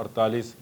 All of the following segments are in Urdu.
48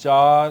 4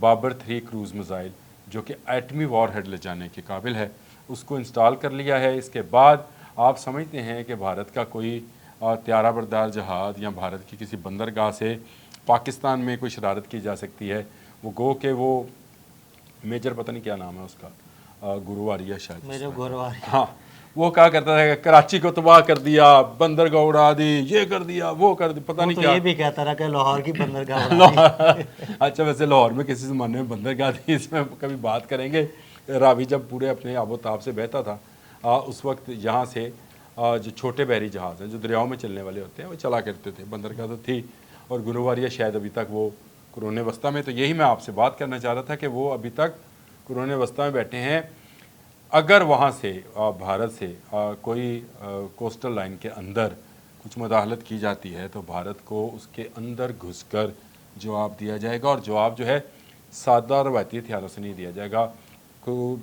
بابر 3 کروز میزائل جو کہ ایٹمی وار ہیڈ لے جانے کے قابل ہے اس کو انسٹال کر لیا ہے۔ اس کے بعد آپ سمجھتے ہیں کہ بھارت کا کوئی طیارہ بردار جہاز یا بھارت کی کسی بندرگاہ سے پاکستان میں کوئی شرارت کی جا سکتی ہے؟ وہ گو کہ وہ میجر پتہ نہیں کیا نام ہے اس کا، گروواریہ شاید، میرے گھرواری ہاں، وہ کہا کرتا تھا کہ کراچی کو تباہ کر دیا، بندرگاہ اڑا دی، یہ کر دیا، وہ کر دی، پتہ نہیں تو کیا۔ یہ بھی کہتا رہا کہ لاہور کی بندرگاہ اڑا دی۔ اچھا، ویسے لاہور میں کسی زمانے میں بندرگاہ تھی، اس میں کبھی بات کریں گے۔ راوی جب پورے اپنے آب و تاب سے بہتا تھا اس وقت یہاں سے جو چھوٹے بحری جہاز ہیں جو دریاؤں میں چلنے والے ہوتے ہیں وہ چلا کرتے تھے، بندرگاہ تو تھی۔ اور گروواریہ شاید ابھی تک وہ قرون وسطیٰ میں، تو یہی میں آپ سے بات کرنا چاہ رہا تھا کہ وہ ابھی تک قرون وسطیٰ میں بیٹھے ہیں۔ اگر وہاں سے بھارت سے کوئی کوسٹل لائن کے اندر کچھ مداخلت کی جاتی ہے تو بھارت کو اس کے اندر گھس کر جواب دیا جائے گا، اور جواب جو ہے سادہ روایتی ہتھیاروں سے نہیں دیا جائے گا،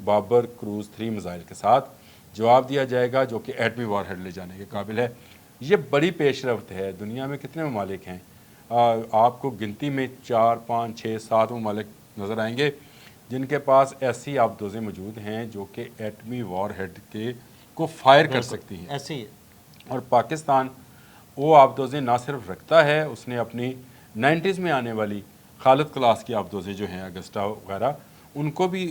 بابر کروز 3 میزائل کے ساتھ جواب دیا جائے گا جو کہ ایٹمی وار ہیڈ لے جانے کے قابل ہے۔ یہ بڑی پیش رفت ہے۔ دنیا میں کتنے ممالک ہیں؟ آپ کو گنتی میں 4 5 6 7 ممالک نظر آئیں گے جن کے پاس ایسی آبدوزیں موجود ہیں جو کہ ایٹمی وار ہیڈ کے کو فائر کر سکتی ہیں۔ ایسے ہی ہے۔ اور پاکستان وہ آبدوزیں نہ صرف رکھتا ہے، اس نے اپنی 90s میں آنے والی خالد کلاس کی آبدوزیں جو ہیں اگسٹا وغیرہ ان کو بھی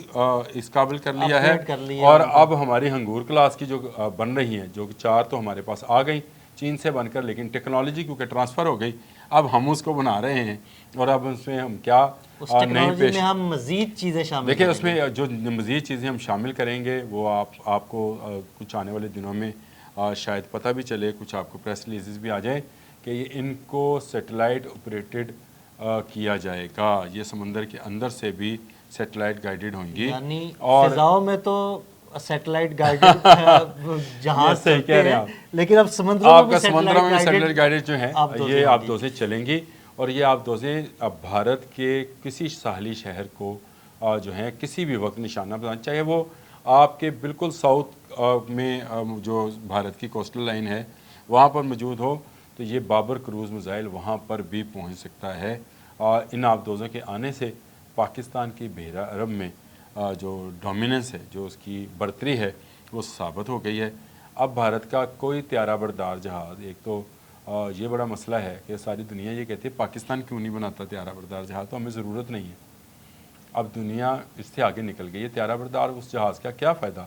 اس قابل کر لیا ہے، اپگریڈ کر لیا اور اب ہماری ہنگور کلاس کی جو بن رہی ہیں، جو 4 تو ہمارے پاس آ گئی چین سے بن کر، لیکن ٹیکنالوجی کیونکہ ٹرانسفر ہو گئی اب ہم اس کو بنا رہے ہیں، اور اب اس میں ہم کیا اس نئی ٹیکنالوجی پیش میں ہم مزید چیزیں شامل دیکھیں، کریں اس میں جو مزید چیزیں ہم شامل کریں گے وہ آپ کو کچھ آنے والے دنوں میں شاید پتہ بھی چلے، کچھ آپ کو پریس ریلیزز بھی آ جائیں کہ یہ ان کو سیٹلائٹ آپریٹڈ کیا جائے گا، یہ سمندر کے اندر سے بھی سیٹلائٹ گائیڈڈ ہوں گی، یعنی اور فضاؤں میں تو سیٹلائٹ گائیڈڈ جہاز صحیح کہہ رہے ہیں ہیں، آپ، لیکن اب سمندروں آپ میں کا بھی سمندروں میں سیٹلائٹ گائیڈڈ جو ہیں یہ ہوں گی۔ آبدوزیں چلیں گی، اور یہ آبدوزیں اب بھارت کے کسی ساحلی شہر کو جو ہیں کسی بھی وقت نشانہ بنانا، چاہے وہ آپ کے بالکل ساؤتھ میں جو بھارت کی کوسٹل لائن ہے وہاں پر موجود ہو، تو یہ بابر کروز میزائل وہاں پر بھی پہنچ سکتا ہے۔ ان آبدوزوں کے آنے سے پاکستان کی بحیرہ عرب میں جو ڈومیننس ہے، جو اس کی برتری ہے، وہ ثابت ہو گئی ہے۔ اب بھارت کا کوئی طیارہ بردار جہاز، ایک تو یہ بڑا مسئلہ ہے کہ ساری دنیا یہ کہتی ہے پاکستان کیوں نہیں بناتا طیارہ بردار جہاز، تو ہمیں ضرورت نہیں ہے۔ اب دنیا اس سے آگے نکل گئی ہے، طیارہ بردار اس جہاز کا کیا فائدہ؟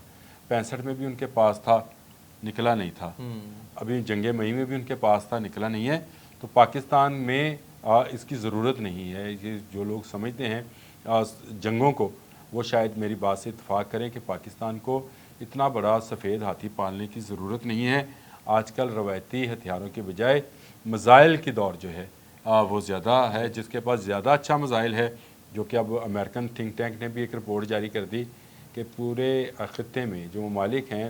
65 میں بھی ان کے پاس تھا، نکلا نہیں تھا، ابھی جنگ مئی میں بھی ان کے پاس تھا، نکلا نہیں ہے۔ تو پاکستان میں اس کی ضرورت نہیں ہے۔ یہ جو لوگ سمجھتے ہیں جنگوں کو، وہ شاید میری بات سے اتفاق کریں کہ پاکستان کو اتنا بڑا سفید ہاتھی پالنے کی ضرورت نہیں ہے۔ آج کل روایتی ہتھیاروں کے بجائے میزائل کی دور جو ہے وہ زیادہ ہے، جس کے پاس زیادہ اچھا میزائل ہے، جو کہ اب امریکن تھنک ٹینک نے بھی ایک رپورٹ جاری کر دی کہ پورے خطے میں جو ممالک ہیں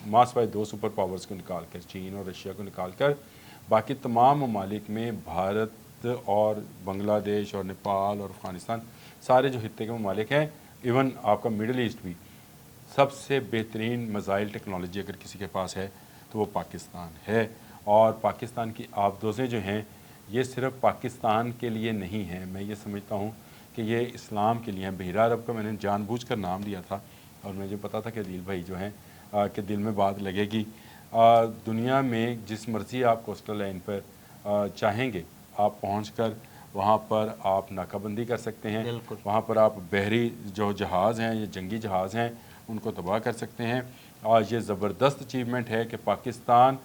ماں سوائے 2 سپر پاورز کو نکال کر، چین اور رشیا کو نکال کر، باقی تمام ممالک میں بھارت اور بنگلہ دیش اور نیپال اور افغانستان، سارے جو خطے کے ممالک ہیں، ایون آپ کا مڈل ایسٹ بھی، سب سے بہترین میزائل ٹیکنالوجی اگر کسی کے پاس ہے تو وہ پاکستان ہے۔ اور پاکستان کی آبدوزیں جو ہیں یہ صرف پاکستان کے لیے نہیں ہیں، میں یہ سمجھتا ہوں کہ یہ اسلام کے لیے ہیں۔ بحیرہ عرب کا میں نے جان بوجھ کر نام لیا تھا، اور مجھے پتا تھا کہ عدیل بھائی جو ہیں کہ دل میں بات لگے گی۔ دنیا میں جس مرضی آپ کوسٹل لائن پر چاہیں گے آپ پہنچ کر وہاں پر آپ ناکہ بندی کر سکتے ہیں، وہاں پر آپ بحری جو جہاز ہیں یا جنگی جہاز ہیں ان کو تباہ کر سکتے ہیں۔ اور یہ زبردست اچیومنٹ ہے کہ پاکستان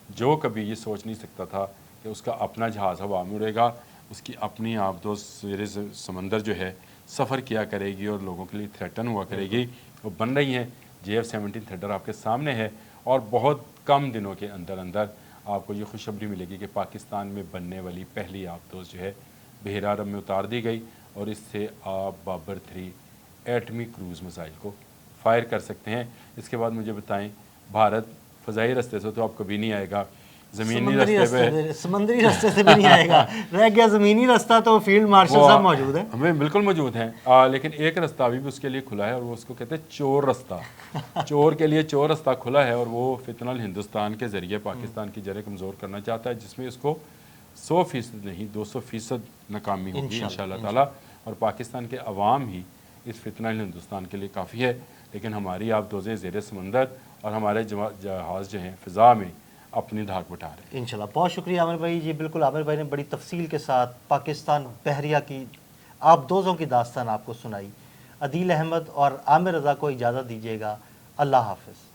جو کبھی یہ سوچ نہیں سکتا تھا کہ اس کا اپنا جہاز ہوا میں اڑے گا، اس کی اپنی آبدوز زیر سمندر جو ہے سفر کیا کرے گی اور لوگوں کے لیے تھریٹن ہوا کرے گی، وہ بن رہی ہیں۔ JF-17 تھنڈر آپ کے سامنے ہے، اور بہت کم دنوں کے اندر اندر آپ کو یہ خوشخبری ملے گی کہ پاکستان میں بننے والی پہلی آبدوز جو ہے بحیرہ عرب میں اتار دی گئی، اور اس سے آپ بابر 3 ایٹمی کروز میزائل کو فائر کر سکتے ہیں۔ اس کے بعد مجھے بتائیں، بھارت فضائی رستے سے تو اب کبھی نہیں آئے گا، زمینی رستے پہ، سمندری رستے سے بھی نہیں آئے گا، رہ گیا زمینی رستہ تو فیلڈ مارشل صاحب موجود ہیں، ہمیں بالکل موجود ہیں، لیکن ایک رستہ ابھی بھی اس کے لیے کھلا ہے، اور وہ اس کو کہتے ہیں چور رستہ۔ چور کے لیے چور رستہ کھلا ہے، اور وہ فتنہ ہندوستان کے ذریعے پاکستان کی جڑیں کمزور کرنا چاہتا ہے، جس میں اس کو 100% نہیں 200% ناکامی ہوگی انشاءاللہ تعالی۔ اور پاکستان کے عوام ہی اس فتنہ ہندوستان کے لیے کافی ہے، لیکن ہماری آبدوزیں زیر سمندر اور ہمارے جہاز جو ہیں فضا میں اپنی دھاک بٹھا رہے ہیں۔ انشاءاللہ بہت شکریہ عامر بھائی جی، بالکل عامر بھائی نے بڑی تفصیل کے ساتھ پاکستان بحریہ کی آبدوزوں کی داستان آپ کو سنائی۔ عدیل احمد اور عامر رضا کو اجازت دیجیے گا، اللہ حافظ۔